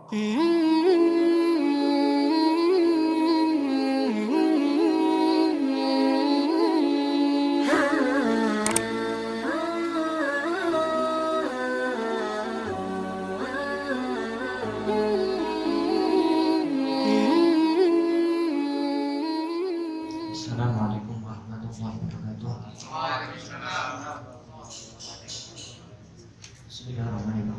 Assalamualaikum warahmatullahi wabarakatuh. Bismillahirrahmanirrahim.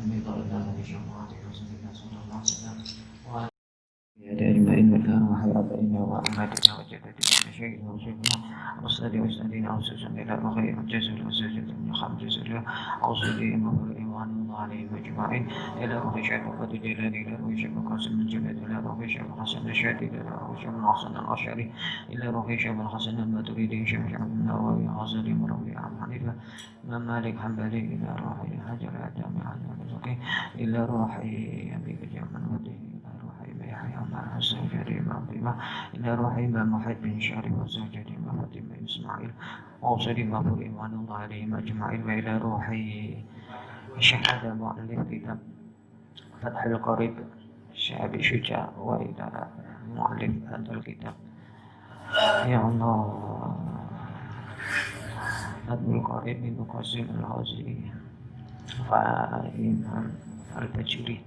أجمعين بالله وحياتنا وأماتنا وجدتنا وشيخنا وشيخنا وأستاذي وأستاذنا وأستاذنا إلى الخير والجزل والزجل من خمس جزل أوصلهم وإيمان الله عليهم أجمعين إلى روح شيخ القدر جلالي إلى روح شيخ القاسم الجلال إلى روح شيخ الحسن الشادي إلى روح شيخ الحسن الأشعري إلى روح شيخ الحسن الماتريدي شيخ النووي غزالي مروي عن حنيفة إمام مالك حنبلي إلى روح حجر آدم على رزقه إلى روح أبي جعفر وديه يحيى مع حسن كريم عظيمة إلى روح إمام محمد بن شاري وزوجة إمام فاطمة إسماعيل وأوصل إمام إيمان الله عليهم أجمعين وإلى روح شهد مؤلف كتاب فتح القريب شعب شجاع وإلى مؤلف هذا الكتاب يا الله فتح القريب من قاسم الغازي وإمام البجري.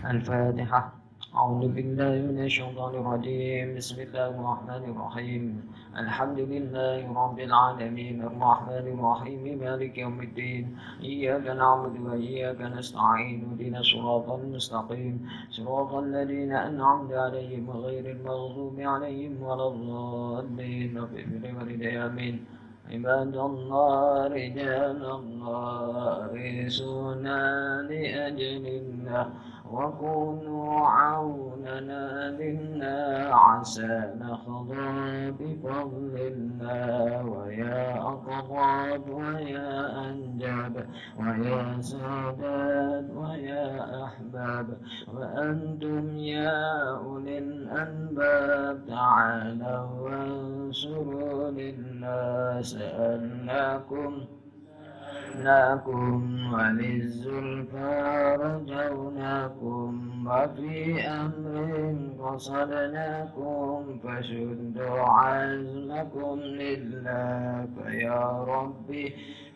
الفاتحة. أعوذ بالله من الشيطان الرجيم. بسم الله الرحمن الرحيم. الحمد لله رب العالمين الرحمن الرحيم مالك يوم الدين إياك نعبد وإياك نستعين اهدنا الصراط المستقيم صراط الذين أنعمت عليهم غير المغضوب عليهم ولا الضالين آمين. عباد الله رجال الله رسولنا لأجل الله وكونوا عوننا لله عسى نخضع بفضل الله ويا أقرب ويا أنجب ويا سادات ويا أحباب وأنتم يا أولي الألباب تعالوا وانصروا لله سألناكم وللزلفى رجوناكم وفي أمر قصدناكم فشدوا عزمكم لله فيا ربي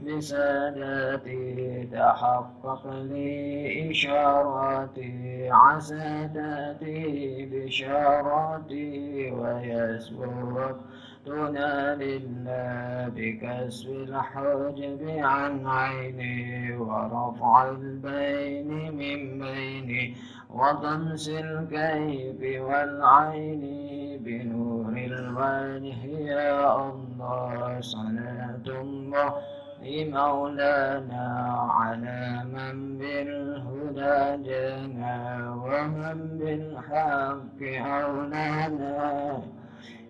بساداتي تحقق لي إشاراتي عساداتي بشاراتي ويسبرك لله بكسب الحجب عن عيني ورفع البين من بيني وطمس الكيف والعين بنور الوجه يا الله صلاة الله لمولانا على من بالهدى جانا ومن بالحق أولانا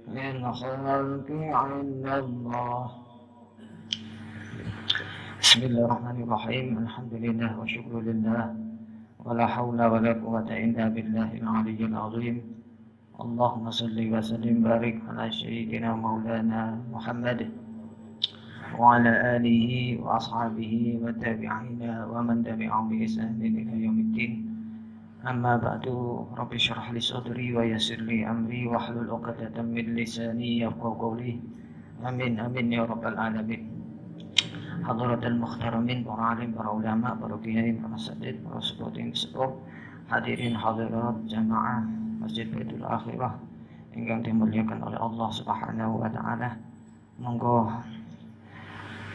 من خلق عند الله. بسم الله الرحمن الرحيم. الحمد لله وشكر لله ولا حول ولا قوة إلا بالله العلي العظيم. اللهم صل وسلم وبارك على سيدنا مولانا محمد وعلى آله وأصحابه والتابعين ومن تبعهم بإحسان إلى يوم الدين. أما بعد رب اشرح لي صدري ويسر لي أمري واحلل عقدة من لساني يفقهوا قولي آمين آمين يا رب العالمين. حضرة المحترمين para alim, para ulama, para kiai, para asatidz, para seputing sepuh, hadirin hadirat jamaah Masjid Baitul Akhirah ingkang dimuliakan oleh Allah Subhanahu wa taala. Monggo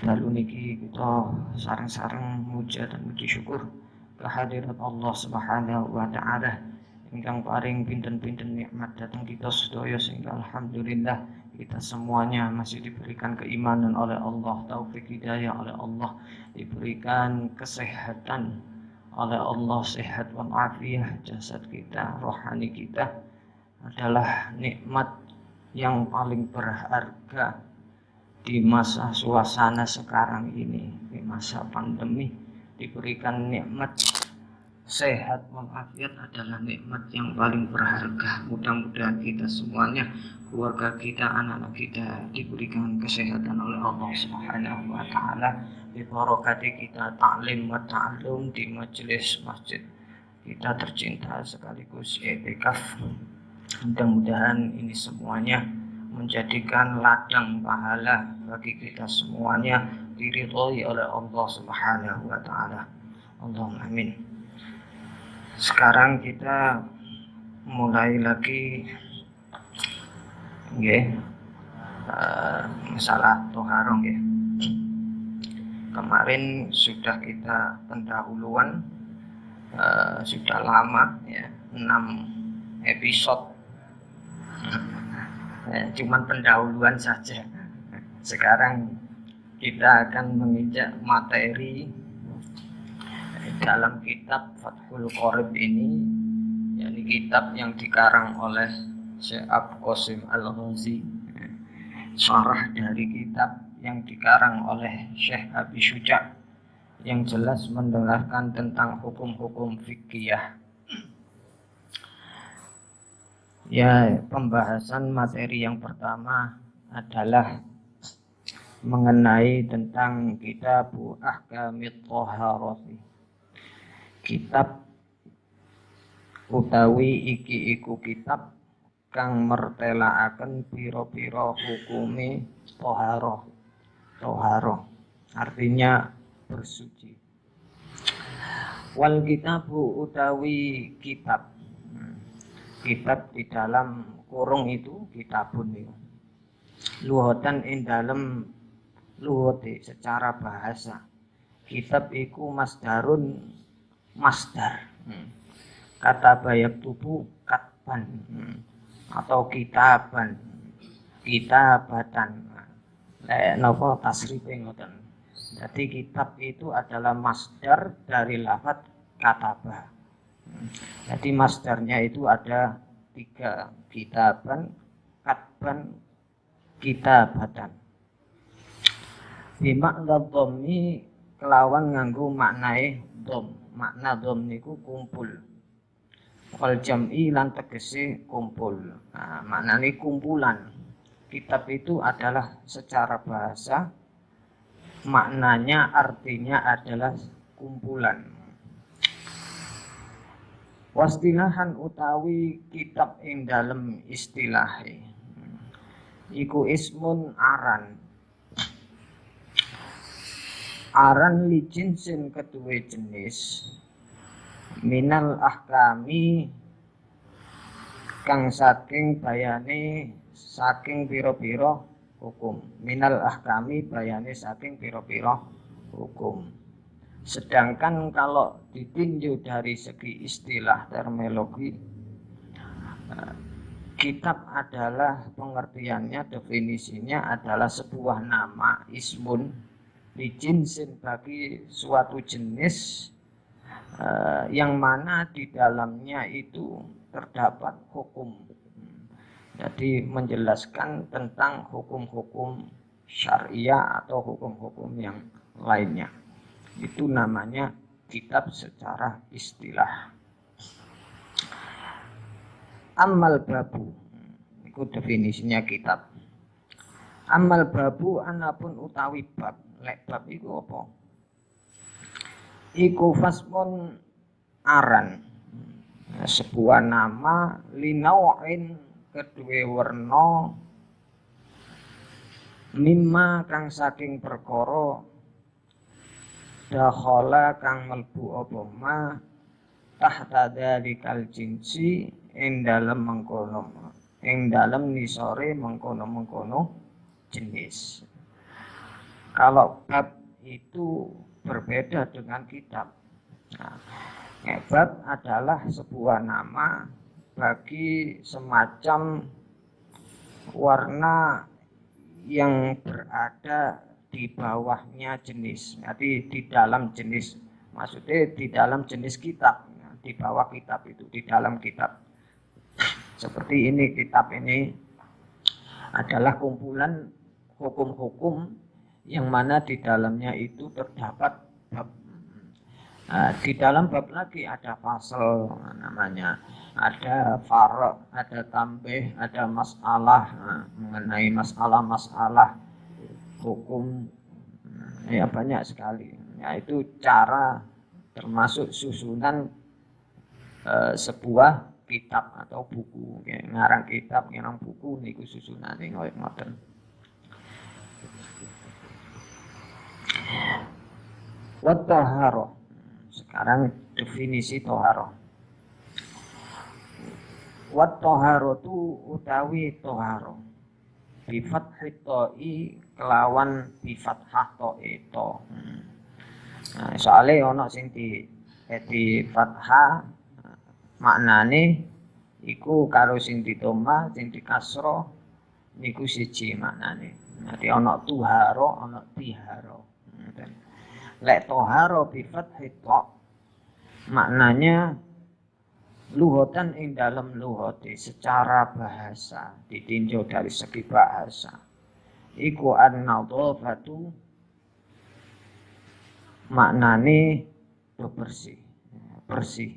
dalu niki kita sareng-sareng muja dan muji syukur kehadirat Allah Subhanahu wa taala ingkang paring pinten-pinten nikmat datang kita sedaya sehingga alhamdulillah kita semuanya masih diberikan keimanan oleh Allah, taufik hidayah oleh Allah, diberikan kesehatan oleh Allah, sehat walafiat jasad kita, rohani kita adalah nikmat yang paling berharga di masa suasana sekarang ini, di masa pandemi. Diberikan nikmat sehat walafiat adalah nikmat yang paling berharga. Mudah-mudahan kita semuanya, keluarga kita, anak-anak kita diberikan kesehatan oleh Allah Subhanahu wa taala. Bi barakati kita ta'lim wa ta'allum di majelis masjid kita tercinta sekaligus i'tikaf. Mudah-mudahan ini semuanya menjadikan ladang pahala bagi kita semuanya, diridhoi oleh Allah Subhanahu wa taala. Allahumma amin. Sekarang kita mulai lagi masalah toharoh nggih. Kemarin sudah kita pendahuluan, sudah lama ya, 6 episode. Cuman pendahuluan saja. Sekarang kita akan menginjak materi dalam kitab Fathul Qorib ini, yakni kitab yang dikarang oleh Syekh Abdul Qasim Al-Ghazi, syarah dari kitab yang dikarang oleh Syekh Abi Syuja, yang jelas menerangkan tentang hukum-hukum fikih. Ya, pembahasan materi yang pertama adalah mengenai tentang kitab Ahkamit Thaharati. Kitab utawi iki iku kitab kang mertelaaken pira-pira hukume thaharah. Artinya bersuci. Wal kitabu utawi kitab. Kitab di dalam kurung itu kitabun itu. Luhotan ing dalam luhote secara bahasa. Kitab iku masdarun masdar. Kata bayak tubuh katban atau kitabatan. Napa tasrife ngoten. Jadi kitab itu adalah masdar dari lafaz kataba. Jadi masdarnya itu ada 3, kitaban, katban, kitabatan. Bimakna dhammi kelawan nganggo maknae dhom. Makna dhom niku kumpul. Wal jam'i lan tegese kumpul. Nah, maknane kumpulan. Kitab itu adalah secara bahasa maknanya artinya adalah kumpulan. Wastilahan utawi kitab ing dalem istilahe iku ismun aran li jinsin kedue jenis minal ahkami kang saking bayane saking pira-pira hukum. Minal ahkami bayane saking pira-pira hukum. Sedangkan kalau ditinjau dari segi istilah terminologi, kitab adalah pengertiannya, definisinya adalah sebuah nama ismun bijinsin bagi suatu jenis yang mana di dalamnya itu terdapat hukum. Jadi menjelaskan tentang hukum-hukum syariah atau hukum-hukum yang lainnya. Itu namanya kitab secara istilah. Amal babu, itu definisinya kitab. Amal babu anapun utawi bab. Lek bab itu apa? Iku fasmun aran, sebuah nama linau'in kedue werna mimma kang saking perkara dakhala kang mlebu apa ma tahta dalikal jinsi ing dalem mengkono ing dalem nisore mengkono jenis. Kalau bab itu berbeda dengan kitab. Nah, bab adalah sebuah nama bagi semacam warna yang berada di bawahnya jenis. Jadi di dalam jenis, maksudnya di dalam jenis kitab, di bawah kitab itu, di dalam kitab. Seperti ini, kitab ini adalah kumpulan hukum-hukum yang mana di dalamnya itu terdapat bab. Di dalam bab lagi ada fasal namanya, ada farq, ada tambih, ada masalah mengenai masalah-masalah hukum, banyak sekali. Itu cara termasuk susunan sebuah kitab atau buku. Ngarang kitab, ngarang buku niku susunane koyo ngoten. Wa taharah. Sekarang definisi taharah. Wa taharatu utawi taharah. Bi fathhi ta'i kelawan bi fathah ta'i ta. Nah, soale ana sing di fathah maknane iku karo sing ditoma, sing dikasra niku siji maknane. Dadi ana tuhara, ana tihara. Lek tahara bi fathhi ta maknanya lughatan ing dalam lughati secara bahasa ditinjau dari segi bahasa iku an-nadhafatu maknane bersih bersih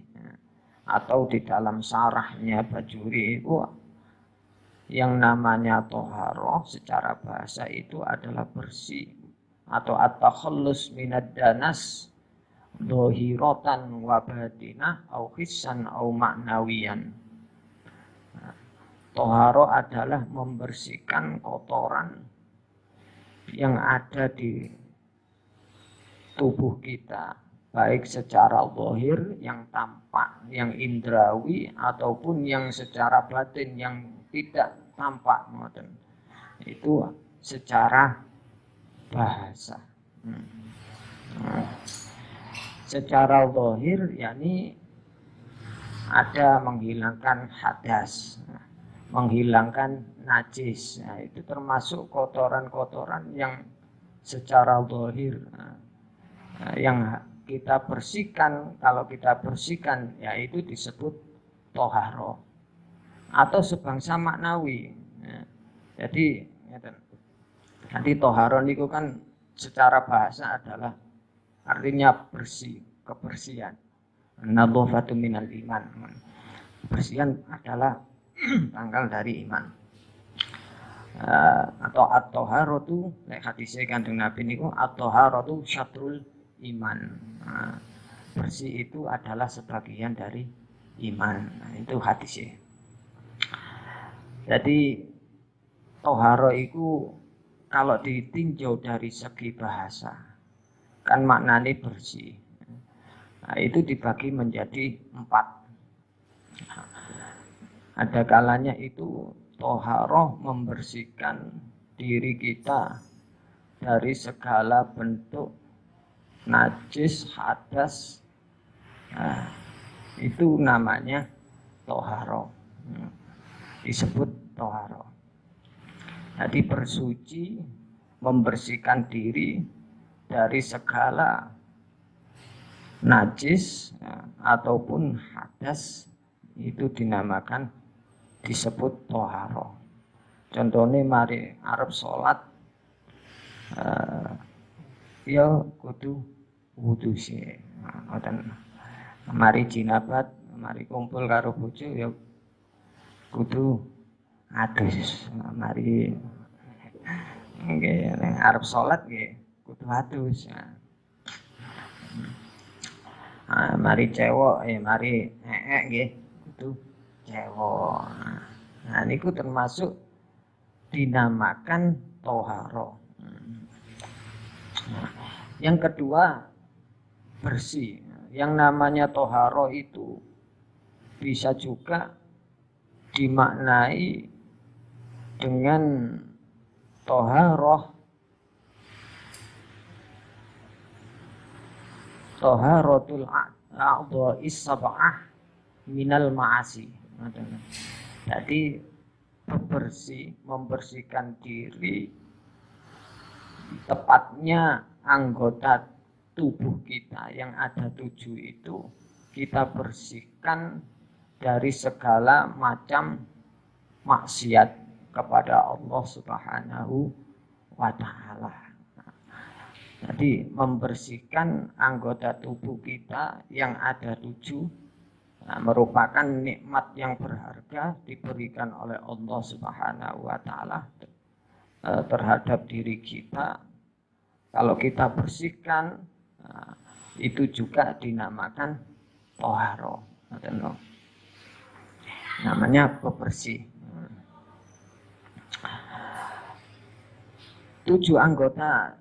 atau di dalam sarahnya Bajuri itu yang namanya toharoh secara bahasa itu adalah bersih atau at-takhallus minad danas dohiratan wa batinah au hissan au maknawiyan. Toharoh adalah membersihkan kotoran yang ada di tubuh kita, baik secara zahir yang tampak, yang indrawi ataupun yang secara batin yang tidak tampak, itu secara bahasa. Secara zahir yakni ada menghilangkan hadas, menghilangkan najis. Nah, itu termasuk kotoran-kotoran yang secara zahir yang kita bersihkan. Kalau kita bersihkan yaitu disebut toharo atau sebangsa maknawi. Jadi nanti toharo niku kan secara bahasa adalah artinya bersih, kebersihan. Nadhafatu minal iman. Kebersihan adalah tanggal dari iman. Atau at-taharatu nek hadise Kanjeng Nabi niku at-taharatu syatrul iman. Bersih itu adalah sebagian dari iman. Itu hadisnya. Jadi toharo itu kalau ditinjau dari segi bahasa kan maknanya bersih. Nah, itu dibagi menjadi 4. Ada kalanya itu toharoh membersihkan diri kita dari segala bentuk najis, hadas. Nah, itu namanya toharoh. Disebut toharoh. Jadi bersuci, membersihkan diri dari segala najis ataupun hadas, itu dinamakan disebut toharoh. Contohnya mari arep sholat ya kudu wudu sih. Mari jinabat, mari kumpul karo bojo ya kudu adus. Mari nggih arep sholat nggih kudu adus. Mari cewek mari nggih kudu cewek. Nah niku termasuk dinamakan toharo. Yang kedua bersih. Yang namanya toharo itu bisa juga dimaknai dengan toharatul a'dha'is sab'ah minal ma'asi. Jadi bersih, membersihkan diri, tepatnya anggota tubuh kita yang ada 7 itu kita bersihkan dari segala macam maksiat kepada Allah Subhanahu wa ta'ala. Jadi membersihkan anggota tubuh kita yang ada 7 merupakan nikmat yang berharga diberikan oleh Allah Subhanahu wa ta'ala terhadap diri kita. Kalau kita bersihkan itu juga dinamakan toharo. Namanya pembersih. 7 anggota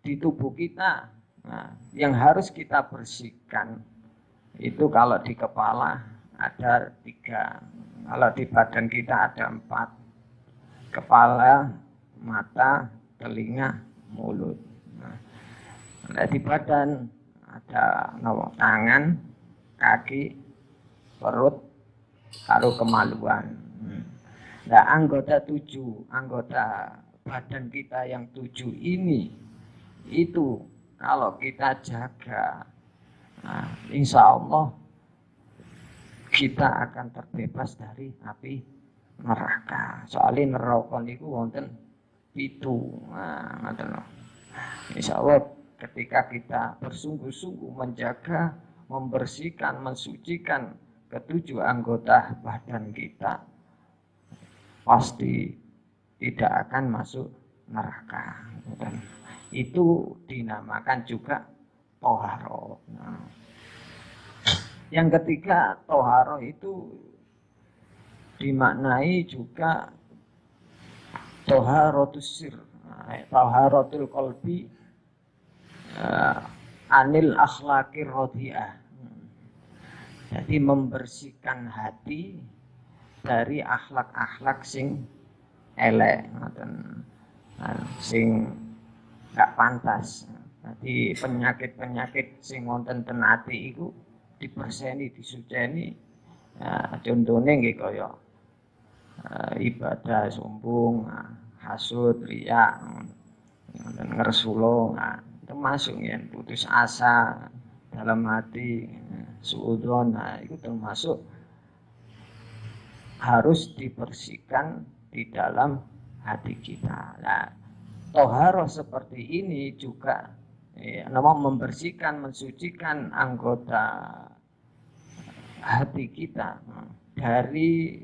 di tubuh kita yang harus kita bersihkan itu kalau di kepala ada 3, kalau di badan kita ada 4, kepala, mata, telinga, mulut. Nah, di badan ada tangan, kaki, perut, karo kemaluan. Nah, anggota badan kita yang 7 ini itu kalau kita jaga, insya Allah kita akan terbebas dari api neraka. Soalnya neraka niku wonten 7. Insya Allah ketika kita bersungguh-sungguh menjaga, membersihkan, mensucikan ke-7 anggota badan kita, pasti tidak akan masuk neraka. Dan itu dinamakan juga toharo. Yang ketiga, toharo itu dimaknai juga toharotus sir, toharotul qalbi anil akhlaqir radhi'ah. Jadi membersihkan hati dari akhlak-akhlak sing elek, sing gak pantas. Jadi penyakit-penyakit sing wonten ten ati iku diperseni, disuceni. Contohnya nggih kaya ibadah sombong, hasud, riya, ngersula, termasuk ya putus asa dalam hati, suudzon, itu termasuk harus dibersihkan di dalam hati kita. Nah, toharoh seperti ini juga membersihkan, mensucikan anggota hati kita dari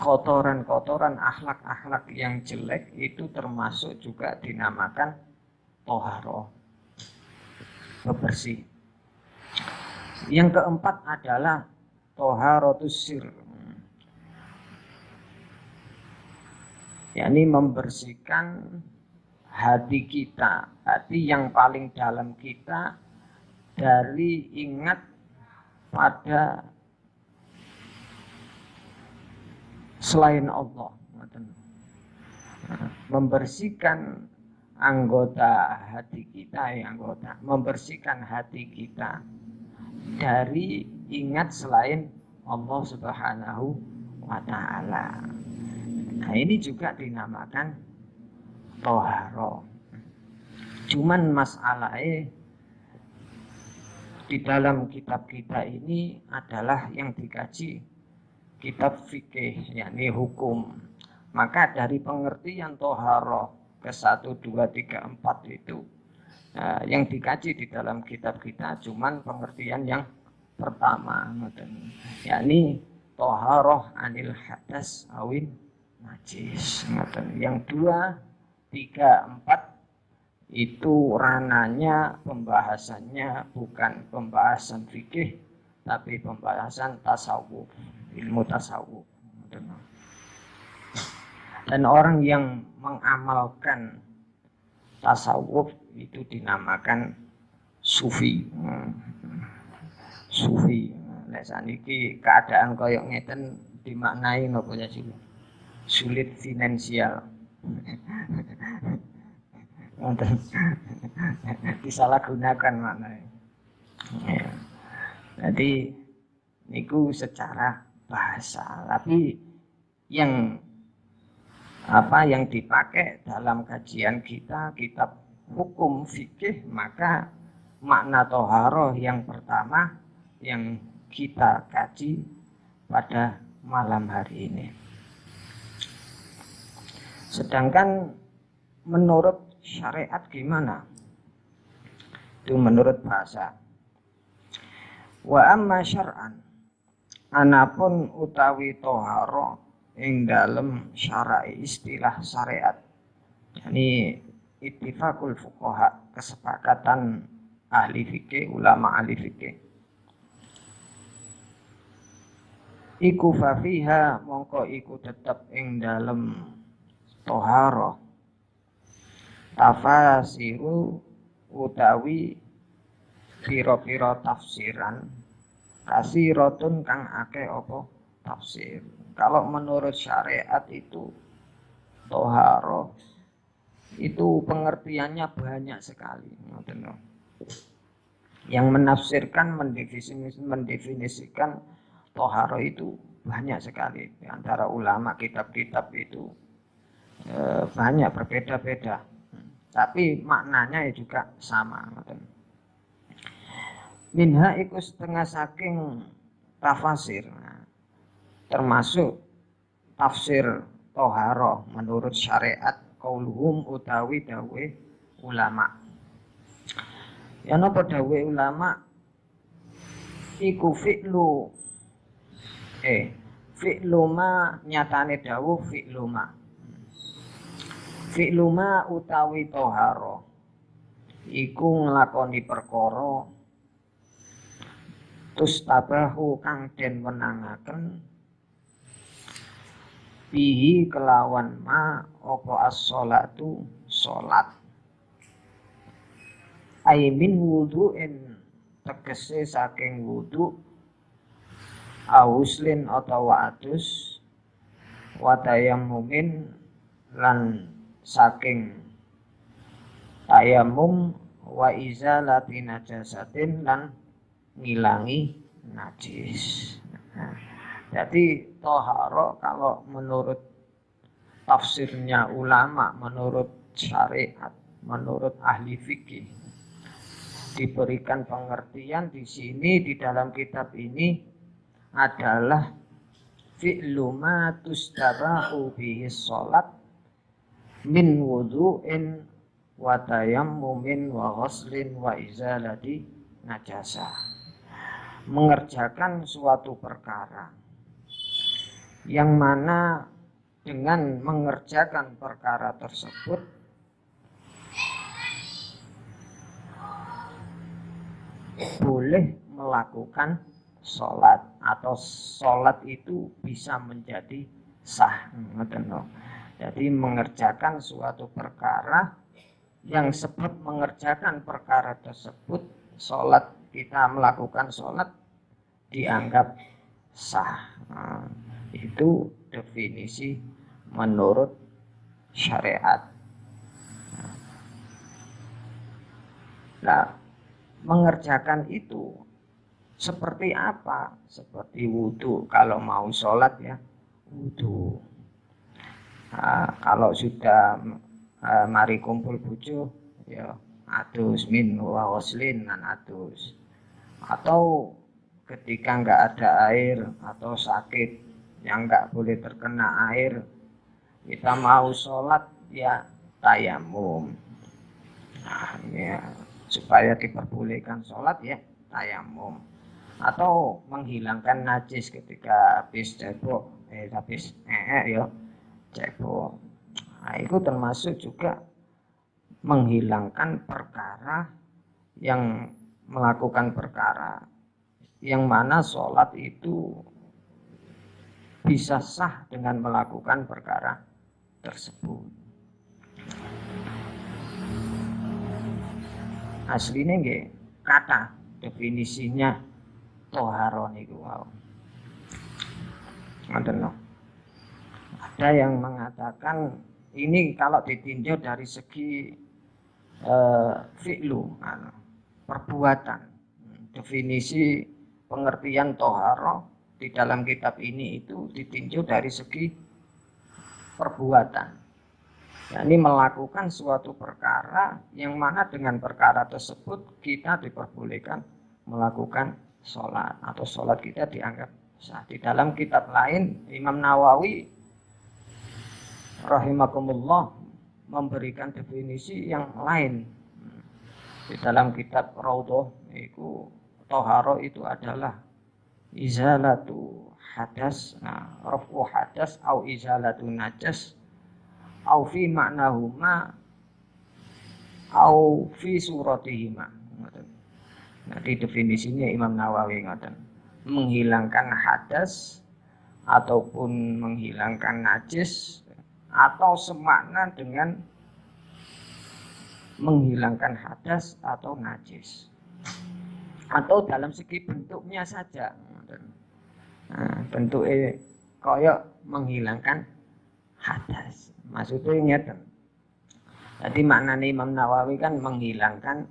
kotoran-kotoran akhlak-akhlak yang jelek, itu termasuk juga dinamakan toharoh, bersih. Yang keempat adalah toharotus sir, yakni membersihkan hati kita, hati yang paling dalam kita dari ingat pada selain Allah. Membersihkan anggota hati kita, membersihkan hati kita dari ingat selain Allah Subhanahu wa ta'ala. Nah, ini juga dinamakan toharo. Cuman masalahnya di dalam kitab kita ini adalah yang dikaji kitab fikih, yakni hukum. Maka dari pengertian toharo ke 1, 2, 3, 4 itu yang dikaji di dalam kitab kita cuman pengertian yang pertama, yakni toharoh anil hadas awin najis. Yang 2, 3, 4 itu rananya pembahasannya bukan pembahasan fikih, tapi pembahasan tasawuf, ilmu tasawuf. Dan orang yang mengamalkan tasawuf itu dinamakan sufi. Sufi. Nek saniki keadaan koyok ngeten dimaknai napa ya sih? Sulit finansial. Disalahgunakan maknanya. Ya. Jadi niku secara bahasa, tapi yang dipakai dalam kajian kita kitab hukum fikih, maka makna toharoh yang pertama yang kita kaji pada malam hari ini. Sedangkan menurut syariat gimana? Itu menurut bahasa. Wa amma syar'an, anapun utawi toharoh ing dalem syara'i istilah syariat, yakni ittifaqul fuqaha, kesepakatan ahli fikih, ulama ahli fikih. iku fafiha mongko iku tetep ing dalem toharoh tafasiru utawi pira-pira tafsiran kasirotun kang akeh apa tafsir. Kalau menurut syariat itu toharoh itu pengertiannya banyak sekali. Yang menafsirkan mendefinisikan toharoh itu banyak sekali. Di antara ulama kitab-kitab itu banyak berbeda-beda. Tapi maknanya juga sama. Minha iku setengah saking tafasir, termasuk tafsir toharoh menurut syariat qauluhum utawi dawe ulama. Ya napa dawe ulama iku fi'lu ma nyatane dawuh fi'lu ma utawi toharoh iku nglakoni perkara tustabahu kang den wenangaken bihi kelawan ma apa as-sholatu salat aimin wudu'in tegese saking wudu auslin utawa atus wa tayammumin lan saking tayamum wa izalati najasatin lan ngilangi najis. Jadi toharo kalau menurut tafsirnya ulama, menurut syariat, menurut ahli fikih diberikan pengertian di sini di dalam kitab ini adalah fi'lu ma tustabahu bihi sholat min wudu'in wa tayammumin wa ghuslin wa izalati najasah. Mengerjakan suatu perkara yang mana dengan mengerjakan perkara tersebut boleh melakukan sholat atau sholat itu bisa menjadi sah. Jadi mengerjakan suatu perkara yang sebab mengerjakan perkara tersebut sholat, kita melakukan sholat dianggap sah. Itu definisi menurut syariat. Nah, mengerjakan itu seperti apa? Seperti wudhu. Kalau mau sholat ya wudhu. Kalau sudah mari kumpul bojo ya atus min wa ghuslin lan atus. Atau ketika enggak ada air atau sakit yang enggak boleh terkena air, kita mau sholat ya tayamum. Nah, ya, supaya diperbolehkan sholat ya tayamum. Atau menghilangkan najis ketika habis cebok, ya cebok. Nah, itu termasuk juga menghilangkan perkara yang melakukan perkara yang mana sholat itu bisa sah dengan melakukan perkara tersebut. Aslinya nggih kata definisinya toharo niku wau. Ada yang mengatakan ini kalau ditinjau dari segi fi'lu, perbuatan. Definisi pengertian toharo di dalam kitab ini itu ditinjau dari segi perbuatan. Yakni melakukan suatu perkara yang mana dengan perkara tersebut kita diperbolehkan melakukan sholat atau sholat kita dianggap sah. Di dalam kitab lain Imam Nawawi rahimakumullah memberikan definisi yang lain. Di dalam kitab Raudhah itu toharo itu adalah izalatu hadas, rafu hadas au izalatu najas au fi ma'nahuma au fi suratihima. Nanti definisinya Imam Nawawi ngoten. Menghilangkan hadas ataupun menghilangkan najis, atau semakna dengan menghilangkan hadas atau najis, atau dalam segi bentuknya saja. Bentuknya koyok menghilangkan hadas. Maksudnya ngeten. Jadi maknanya Imam Nawawi kan menghilangkan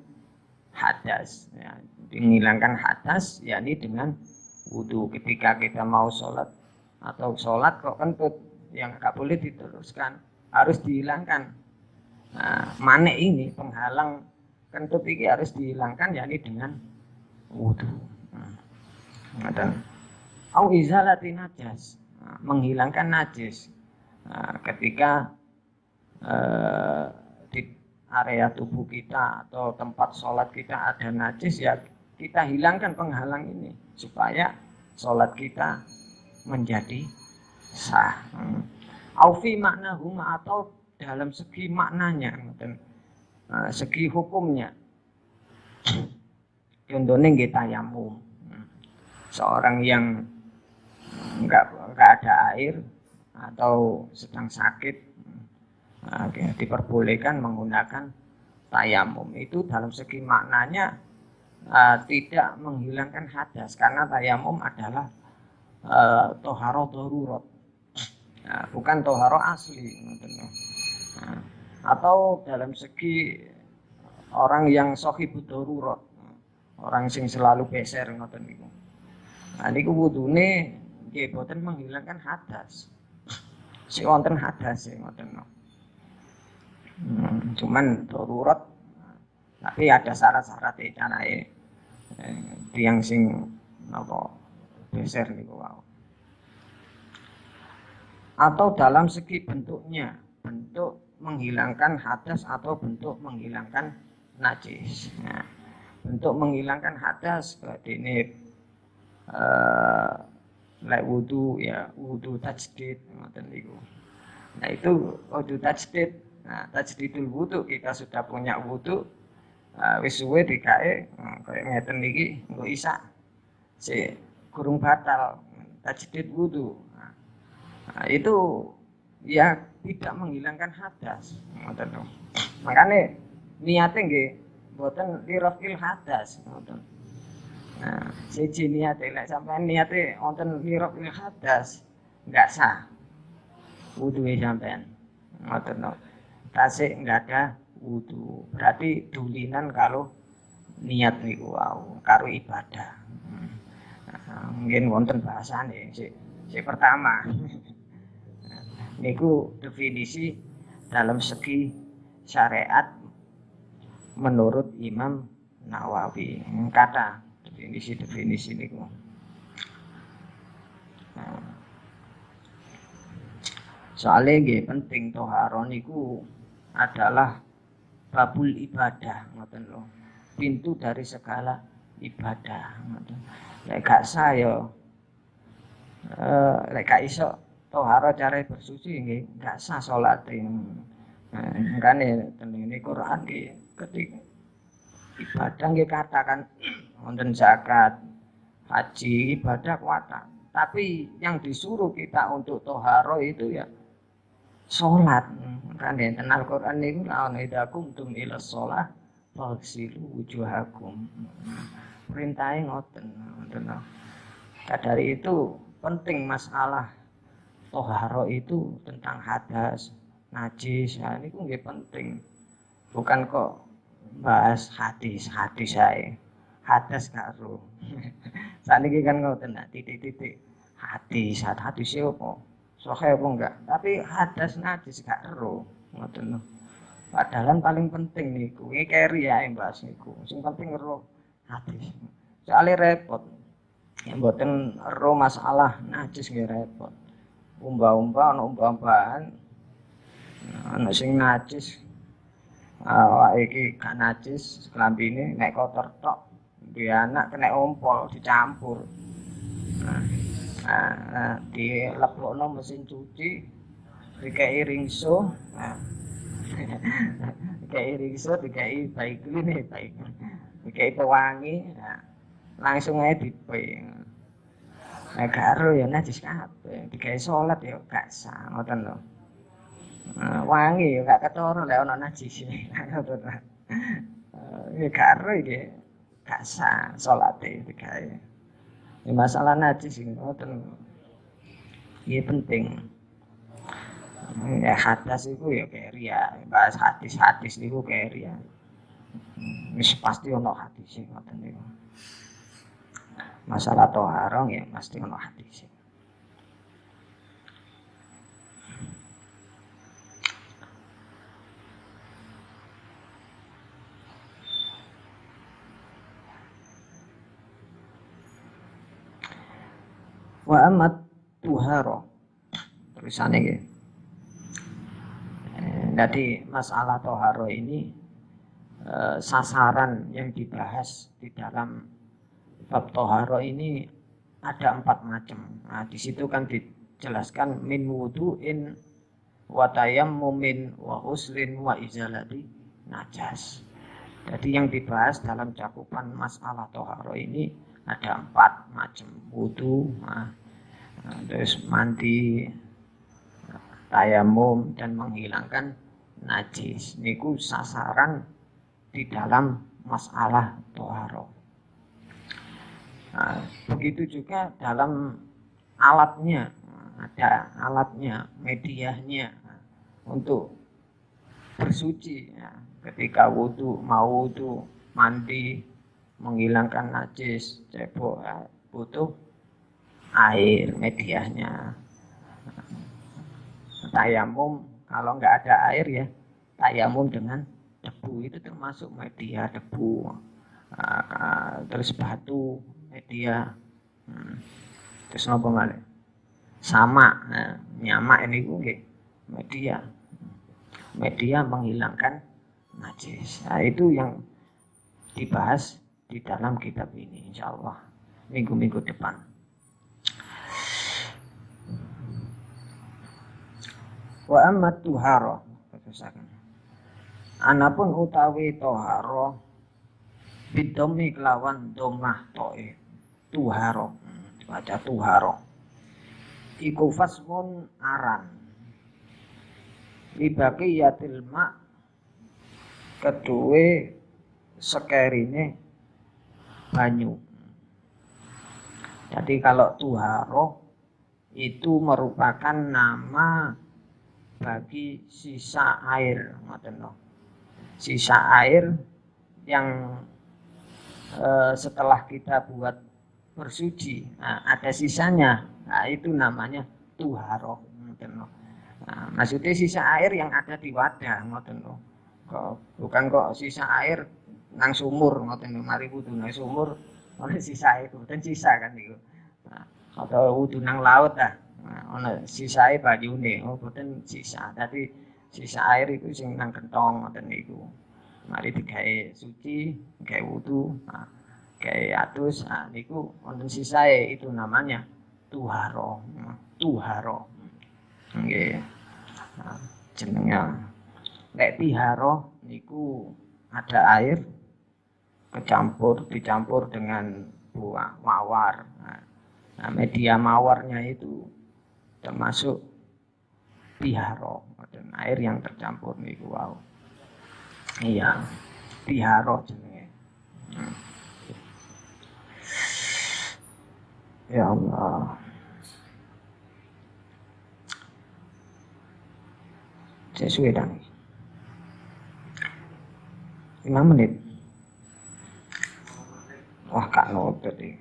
hadas. Ya, menghilangkan hadas yakni dengan wudu. Ketika kita mau sholat atau sholat kok kentut yang nggak boleh diteruskan, harus dihilangkan. Nah, manik ini penghalang kentut ini harus dihilangkan yakni dengan wudu. Au izalati najas, menghilangkan najis. Ketika di area tubuh kita atau tempat sholat kita ada najis, ya kita hilangkan penghalang ini supaya sholat kita menjadi sah. Aufi makna huma, atau dalam segi maknanya, segi hukumnya. Contohnya nggih tayamum. Seorang yang enggak ada air atau sedang sakit, diperbolehkan menggunakan tayamum. Itu dalam segi maknanya tidak menghilangkan hadas, karena tayamum adalah toharo darurat, bukan toharo asli. Atau dalam segi orang yang shahibud darurat, orang sing selalu beser ngoten niku. Nah niku wudune nggih boten menghilangkan hadas. Si wonten hadas ngoten. Cuman darurat, tapi ada syarat-syarat carane tiyang sing napa beser niku wau. Atau dalam segi bentuknya, bentuk menghilangkan hadas atau bentuk menghilangkan najis. Nah, bentuk menghilangkan hadas ini lek wudu ya wudu tajdid ngoten niku. Nah itu wudu tajdid. Nah, tajdidul wudu, kita sudah punya wudu wis suwe dikae kaya ngeten iki engko isa si kurung batal tajdid wudu. Nah, itu ya tidak menghilangkan hadas. Makanya niatnya nggih mboten lirafil hadas. Nah, siji niatnya lek sampean niate wonten lirafil hadas enggak sah wuduhe sampean. Ngoten no. Tasik enggak ada wudu. Berarti dulinan kalau niat niku wau karo ibadah. Mungkin wonten bahasane si pertama. Niku definisi dalam segi syariat menurut Imam Nawawi. Kata definisi niku. Soalnya nggih penting toharo niku adalah babul ibadah, ngoten lho. Pintu dari segala ibadah, ngoten. Lek gak sah ya lek gak iso toharo cara bersuci nggih gak sah salate. Makane ten ini Quran nggih ketika ibadah nggih katakan wonten zakat, haji, ibadah kuatan. Tapi yang disuruh kita untuk toharo itu ya sholat. Kan enten Al-Qur'an niku ana idakum tum ila shalah faghsilu wujuhakum. Perintahe ngoten. Dari itu penting masalah toharo itu tentang hadas, najis. Nah niku nggih penting. Bukan kok bahas hadis ae. Hadas karo. Saniki kan ngoten titik-titik hadis apa? Sahih apa enggak? Tapi hadas najis gak ero, ngoten lho. Padahal paling penting niku, iki keri ae bahas niku. Sing penting ero hadis. Soale repot. Ya mboten ero masalah najis nggih repot. Umba-umba ana umba-umbaan. Ana sing najis. Awake iki gak najis, klambine nek kotor tok. Duwe anak kena ompol dicampur. Dilepokno mesin cuci, dikai ringso, dikai baik clean, dikai pewangi, langsung aja dipe. Nek karo ya najis kabeh, digawe salat ya gak sah ngoten lho. Wangi ya gak ketara lek ana najis. Ngoten. Ya karo iki gak sah salate digawe. Ya masalah najis iki ngoten. Iki penting. Ya hadas itu ya keria, bahas hadis niku keria. Wis pasti ana hadis ngoten niku. Masalah toharong ya pasti ana hadis. Wa amat tuharo tulisannya gitu. Jadi masalah toharo ini sasaran yang dibahas di dalam bab toharo ini ada 4 macam. Nah, di situ kan dijelaskan min wudu'in wa tayammumin wa huslin wa izalati najas. Jadi yang dibahas dalam cakupan masalah toharo ini ada 4 macam. Wudu, terus mandi, tayamum dan menghilangkan najis. Niku sasaran di dalam masalah toharo. Nah, begitu juga dalam alatnya, ada alatnya, medianya untuk bersuci. Ya. Ketika wudu, mau wudu, mandi, menghilangkan najis, cebok, butuh air medianya. Tayamum kalau nggak ada air ya tayamum dengan debu itu termasuk media debu. Terus batu media. Terus nopo malih sama nyamak ini nggih media menghilangkan najis. Nah, itu yang dibahas di dalam kitab ini insyaallah minggu-minggu depan. Wa amma tuharo terusaken. Anapun utawi toharo bidomi kelawan domah toe. Tuharo. Baca tuharo. Iku fasmun aran. Libaki yatil ma kedue sekerine banyu. Jadi kalau tuharo itu merupakan nama bagi sisa air, sisa air yang setelah kita buat bersuci, ada sisanya, itu namanya tuharo. Maksudnya sisa air yang ada di wadah, bukan kok sisa air nang sumur, mari wudu nang sumur, oleh sisa air, dan sisa kan itu, atau wudu nang laut ono sisae banyune, boten sisa. Dadi sisa air itu sing nang kentong ngoten niku. Mari digawe suci, gawe wudu, gawe atus, niku wonten sisae itu namanya tuharo. Tuharo. Nggih. Jenenge nek tiharo niku ada air dicampur dengan buah mawar. Nah, media mawarnya itu termasuk tiharo, air yang tercampur niku wau. Iya, tiharo jenenge. Ya Allah. Sesuai dan 5 menit. Wah, kak nopet iki.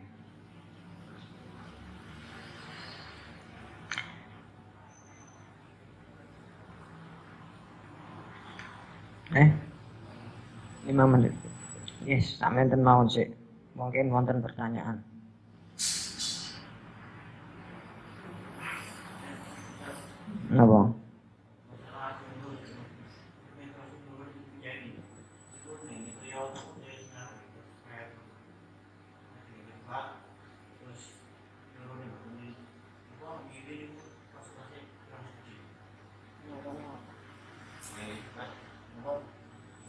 Eh, 5 menit. Yes, sampeyan ten mawon sik. Mungkin wonten pertanyaan. Napa?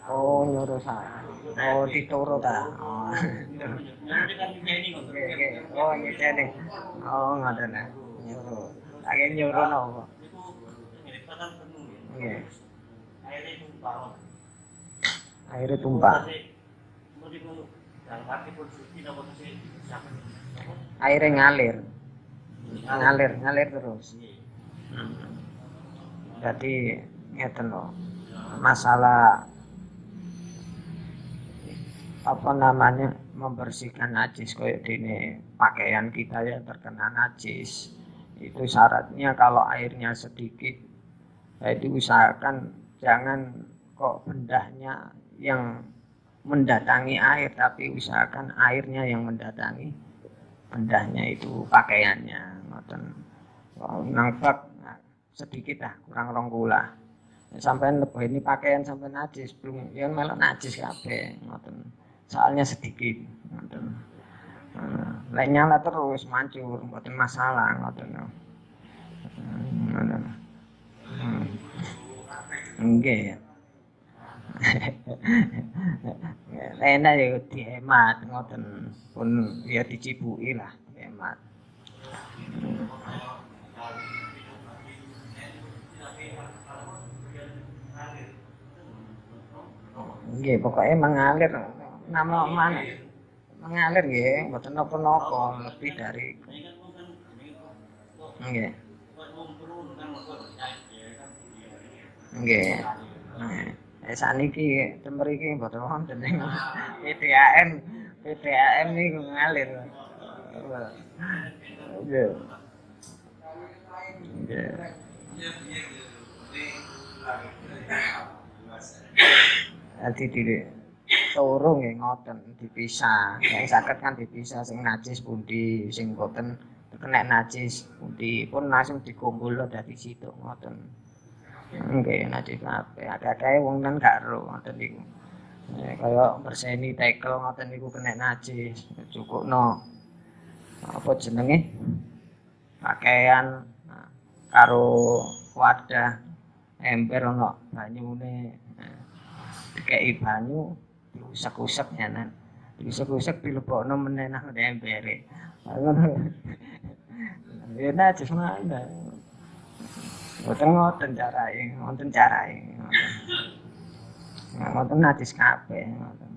Oh, nyuruh saya. Oh, dituru ta. Oh, Oh, ngene. Oh, ngoten. Nyuruh. Lagi nyuruh napa? Nggih. Airnya tumpah. Airnya ngalir. Ngalir terus. Jadi ngeten loh. Masalah apa namanya membersihkan najis kayak dene pakaian kita ya terkena najis itu syaratnya kalau airnya sedikit jadi usahakan jangan kok bendahnya yang mendatangi air tapi usahakan airnya yang mendatangi bendahnya itu pakaiannya ngoten nangpak sedikit lah kurang rong kula sampean lebih ini pakaian sampai najis belum ya melok najis kabeh ngoten soalnya sedikit ngoten. Lek nyala terus mancur mboten masalah ngoten. Nggih. Enak ya dihemat ngoten pun ya dicipuki lah dihemat. Nggih pokoknya mengalir nama mana mengalir nggih mboten napa-napa lebih dari nggih nggih saniki temriki mboten wonten ing PDAM niku ngalir nggih nggih ati diri turu nggih ngoten dipisah. Nek saged kan dipisah sing najis pundi, sing boten kena najis pundi pun langsung dikumpul dadi situ ngoten. Nggih najis kabeh. Akeh-akeh wong kan gak ero ngoten niku. Kaya berseni tekel ngoten niku kena najis. Cukupno apa jenenge? Pakaian karo wadah ember ana banyune. Dikei banyu diusek-usek nyanan. Diusek-usek dilebokno meneh nang embere. Ngono. Ya najis mana. Ngoten carae, wonten carae. Ngoten najis kabeh ngoten.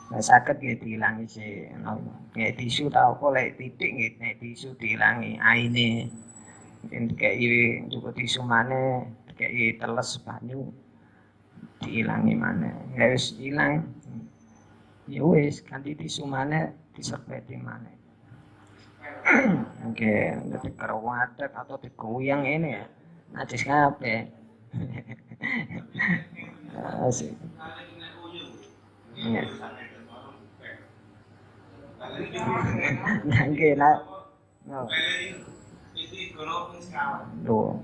Lah saged nggih diilangi sik nggih tisu ta apa lek titik nggih nek tisu diilangi aine. Dikei cukup tisu maneh, dikei teles banyu. Diilangi maneh. Ya wis ilang. Ya wis ganti tisu maneh disepeti maneh. Oke, dadi karo watek atau digoyang ini ya. Najis kabeh. Asik. Ya. Nangge nak. No. Tuh.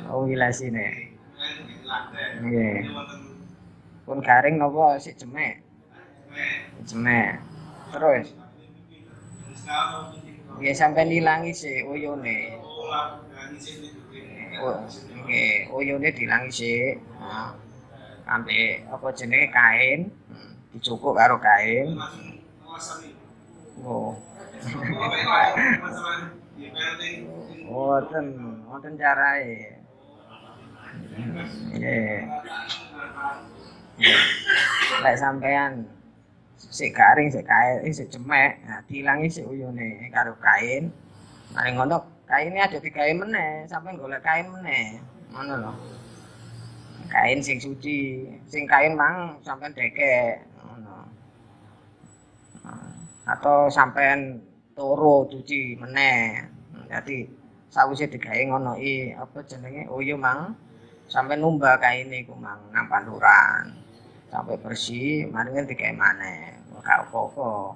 Oh, wilasine. Nggih. Pun garing napa sik jemek? Jemek. Terus. Nggih sampeyan ilangi sik uyune. Oh, nggih, uyune dilangi sik. Ambek apa jenenge kain, dicukuk karo kain. Oh. Wonten carae. Nggih. Lek sampean sik garing sik kae sik jemek, nah diilangi sik uyune karo kain. Mari ngono kaine aja digawe meneh, sampeyan golek kain meneh. Ngono lho. Kain sing suci, sing kain mang sampeyan dekek ngono. Atau sampeyan turu cuci meneh. Dadi sawise digawe ngono apa jenenge uyu mang sampeyan numbah kaine iku mang nang panturan. Sampai bersih, mari digawe maneh. Ora apa-apa.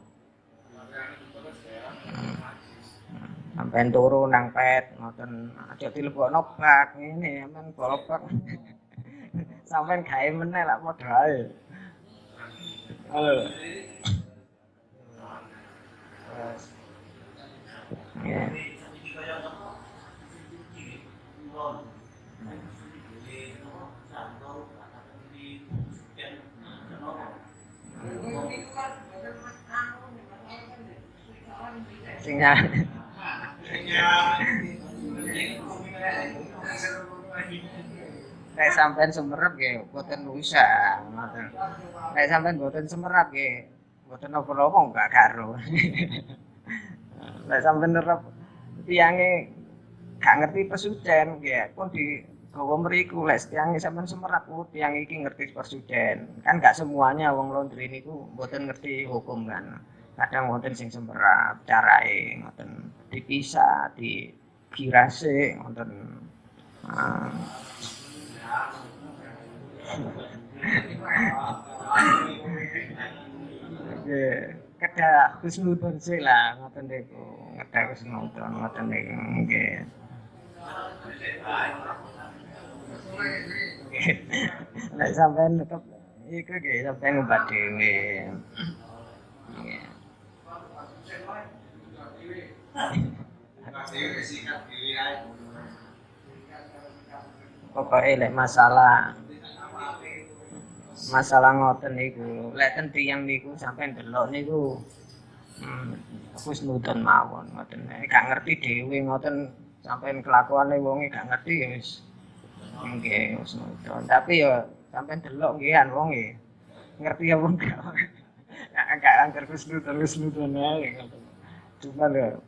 Sampai turu nang pet ngoten aja dilebokno bak ngene men bolobak. Sampai gawe meneh lak padha ae. Halo. Ya. Sinyal. Nek sampean semerap nggih boten usah, ngoten. Nek sampean boten semerap nggih boten napa-napa gak karo. Nek sampean nerep tiyange gak ngerti pesucen nggih pun digawa mriku lek tiyange sampean semerap tiyang iki ngerti pesucen. Kan gak semuanya wong laundry niku boten ngerti hukum kan. Kadang wonten sing semerap carae ngoten dipisah, digirase ngoten. Nggih, kedah husnudon sih lah ngoten niku. Kedah husnudon ngoten niku nggih. Nek sampean tetep iku nggih sampean ngubah dhewe. Nggih. Pokoknya lek masalah ngoten niku, lek ten tiyang niku sampean delok niku husnudon mawon ngoten. Gak ngerti dhewe ngoten sampean kelakuane wonge gak ngerti ya wis nggih husnudon. Tapi ya sampean delok nggih wonge ngerti apa enggak. Gak angker husnudon ae ngoten. Cuma ya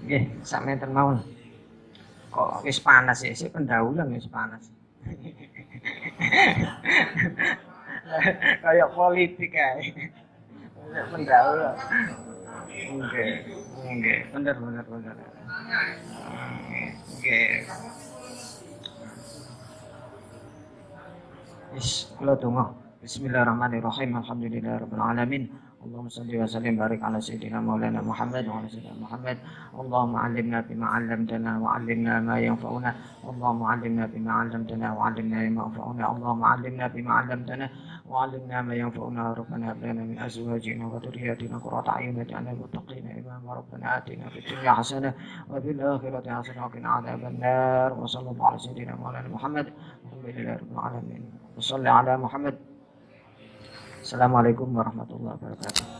nggih, sakmenten mawon. Kok wis panas ya, sik pendahuluan wis panas. Kayak politik ae. Pendahuluan. Nggih, bener. Nggih. Wis kula donga. Bismillahirrahmanirrahim. Alhamdulillahirabbil alamin. اللهم صل وسلم وبارك على سيدنا مولانا محمد وعلى سيدنا محمد اللهم علمنا بما علمتنا وعلمنا ما ينفعنا اللهم علمنا بما علمتنا وعلمنا ما ينفعنا اللهم علمنا بما علمتنا وعلمنا ما ينفعنا ربنا هب لنا من ازواجنا وذرياتنا قرة اعين واجعلنا للمتقين اماما ربنا اتنا في الدنيا حسنه وفي الاخره حسنه وقنا عذاب النار وصلى الله على سيدنا مولانا محمد الحمد لله رب العالمين وصلى على محمد. Assalamualaikum warahmatullahi wabarakatuh.